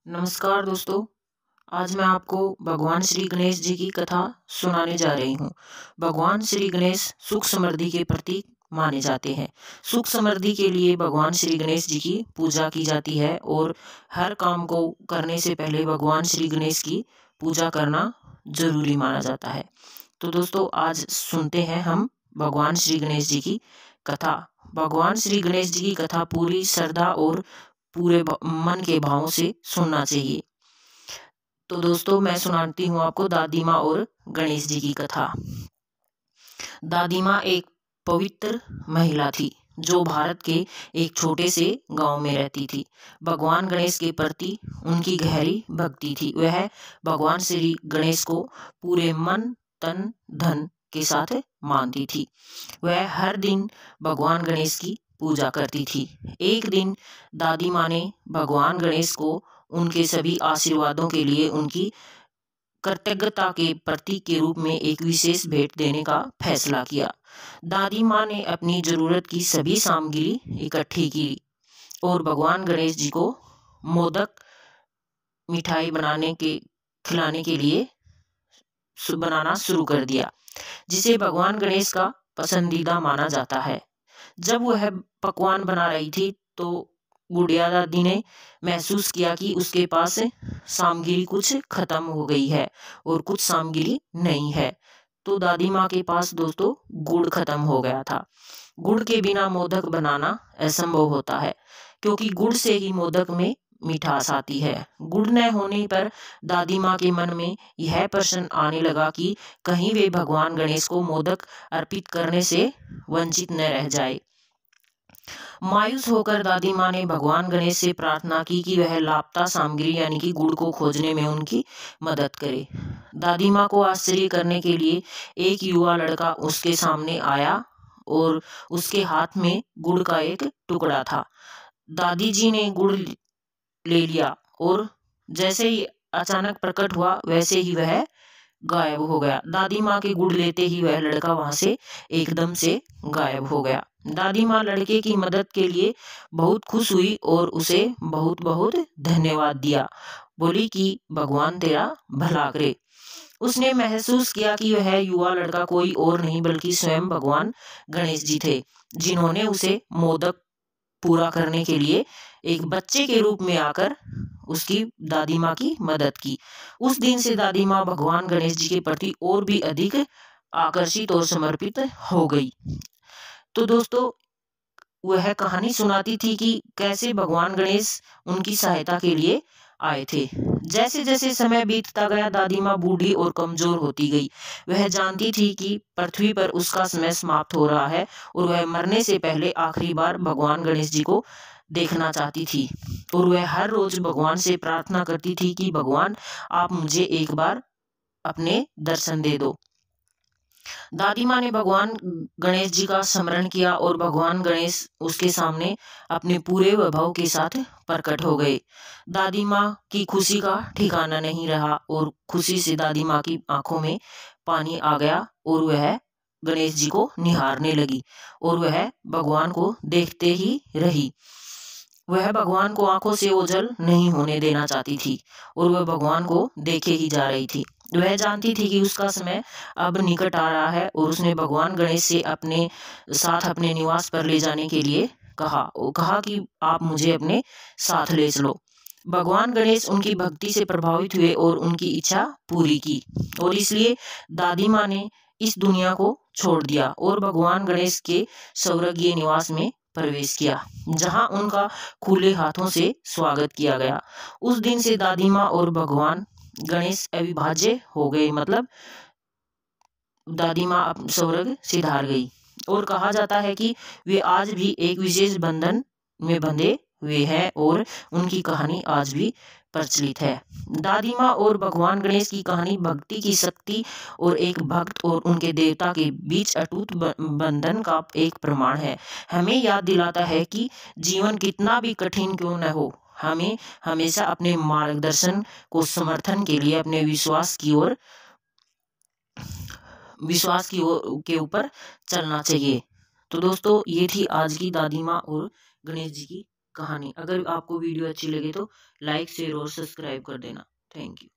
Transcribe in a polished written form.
नमस्कार दोस्तों। आज मैं आपको भगवान श्री गणेश जी की कथा सुनाने जा रही हूँ। भगवान श्री गणेश सुख समृद्धि के प्रतीक माने जाते हैं। सुख समृद्धि के लिए भगवान श्री गणेश जी की पूजा की जाती है और हर काम को करने से पहले भगवान श्री गणेश की पूजा करना जरूरी माना जाता है। तो दोस्तों, आज सुनते हैं हम भगवान श्री गणेश जी की कथा। भगवान श्री गणेश जी की कथा पूरी श्रद्धा और पूरे मन के भावों से सुनना चाहिए। तो दोस्तों, मैं सुनाती हूँ आपको दादी माँ और गणेश जी की कथा। दादी माँ एक पवित्र महिला थी जो भारत के एक छोटे से गांव में रहती थी। भगवान गणेश के प्रति उनकी गहरी भक्ति थी। वह भगवान श्री गणेश को पूरे मन तन धन के साथ मानती थी। वह हर दिन भगवान गणेश की पूजा करती थी। एक दिन दादी माँ ने भगवान गणेश को उनके सभी आशीर्वादों के लिए उनकी कृतज्ञता के प्रतीक के रूप में एक विशेष भेंट देने का फैसला किया। दादी माँ ने अपनी जरूरत की सभी सामग्री इकट्ठी की और भगवान गणेश जी को मोदक मिठाई खिलाने के लिए बनाना शुरू कर दिया, जिसे भगवान गणेश का पसंदीदा माना जाता है। जब वह पकवान बना रही थी तो बुढ़िया दादी ने महसूस किया कि उसके पास सामग्री कुछ खत्म हो गई है और कुछ सामग्री नहीं है। तो दादी माँ के पास दोस्तों गुड़ खत्म हो गया था। गुड़ के बिना मोदक बनाना असंभव होता है, क्योंकि गुड़ से ही मोदक में मिठास आती है। गुड़ न होने पर दादी माँ के मन में यह प्रश्न आने लगा कि कहीं वे भगवान गणेश को मोदक अर्पित करने से वंचित न रह जाए। मायूस होकर दादी माँ ने भगवान गणेश से प्रार्थना की कि वह लापता सामग्री यानी कि गुड़ को खोजने में उनकी मदद करे। दादी माँ को आश्चर्य करने के लिए एक युवा लड़का उसके सामने आया और उसके हाथ में गुड़ का एक टुकड़ा था। दादी जी ने गुड़ ले लिया और जैसे ही अचानक प्रकट हुआ वैसे ही वह गायब हो गया। दादी माँ के गुड़ लेते ही वह लड़का वहां से एकदम से गायब हो गया। दादी माँ लड़के की मदद के लिए बहुत खुश हुई और उसे बहुत बहुत धन्यवाद दिया। बोली कि भगवान तेरा भला करे। उसने महसूस किया कि वह युवा लड़का कोई और नहीं बल्कि स्वयं भगवान गणेश जी थे, जिन्होंने उसे मोदक पूरा करने के लिए एक बच्चे के रूप में आकर उसकी दादी माँ की मदद की। उस दिन से दादी माँ भगवान गणेश जी के प्रति और भी अधिक आकर्षित और समर्पित हो गई। तो दोस्तों, वह कहानी सुनाती थी कि कैसे भगवान गणेश उनकी सहायता के लिए आए थे। जैसे जैसे समय बीतता गया दादी माँ बूढ़ी और कमजोर होती गई। वह जानती थी कि पृथ्वी पर उसका समय समाप्त हो रहा है और वह मरने से पहले आखिरी बार भगवान गणेश जी को देखना चाहती थी। और वह हर रोज भगवान से प्रार्थना करती थी कि भगवान आप मुझे एक बार अपने दर्शन दे दो। दादी माँ ने भगवान गणेश जी का स्मरण किया और भगवान गणेश उसके सामने अपने पूरे वैभव के साथ प्रकट हो गए। दादी माँ की खुशी का ठिकाना नहीं रहा और खुशी से दादी माँ की आंखों में पानी आ गया और वह गणेश जी को निहारने लगी और वह भगवान को देखते ही रही। वह भगवान को आंखों से ओझल नहीं होने देना चाहती थी और वह भगवान को देखे ही जा रही थी। वह जानती थी कि उसका समय अब निकट आ रहा है और उसने भगवान गणेश से अपने साथ अपने निवास पर ले जाने के लिए कहा कि आप मुझे अपने साथ ले चलो। भगवान गणेश उनकी भक्ति से प्रभावित हुए और उनकी इच्छा पूरी की और इसलिए दादी माँ ने इस दुनिया को छोड़ दिया और भगवान गणेश के स्वर्गीय निवास में प्रवेश किया, जहां उनका खुले हाथों से स्वागत किया गया। उस दिन से दादी माँ और भगवान गणेश अविभाज्य हो गए, मतलब दादी माँ अब स्वर्ग सिधार गई और कहा जाता है कि वे आज भी एक विशेष बंधन में बंधे हुए हैं और उनकी कहानी आज भी प्रचलित है। दादी माँ और भगवान गणेश की कहानी भक्ति की शक्ति और एक भक्त और उनके देवता के बीच अटूट बंधन का एक प्रमाण है। हमें याद दिलाता है कि जीवन कितना भी कठिन क्यों न हो, हमें हमेशा अपने मार्गदर्शन को समर्थन के लिए अपने विश्वास के ऊपर चलना चाहिए। तो दोस्तों, ये थी आज की दादी माँ और गणेश जी की कहानी। अगर आपको वीडियो अच्छी लगे तो लाइक शेयर और सब्सक्राइब कर देना। Thank you.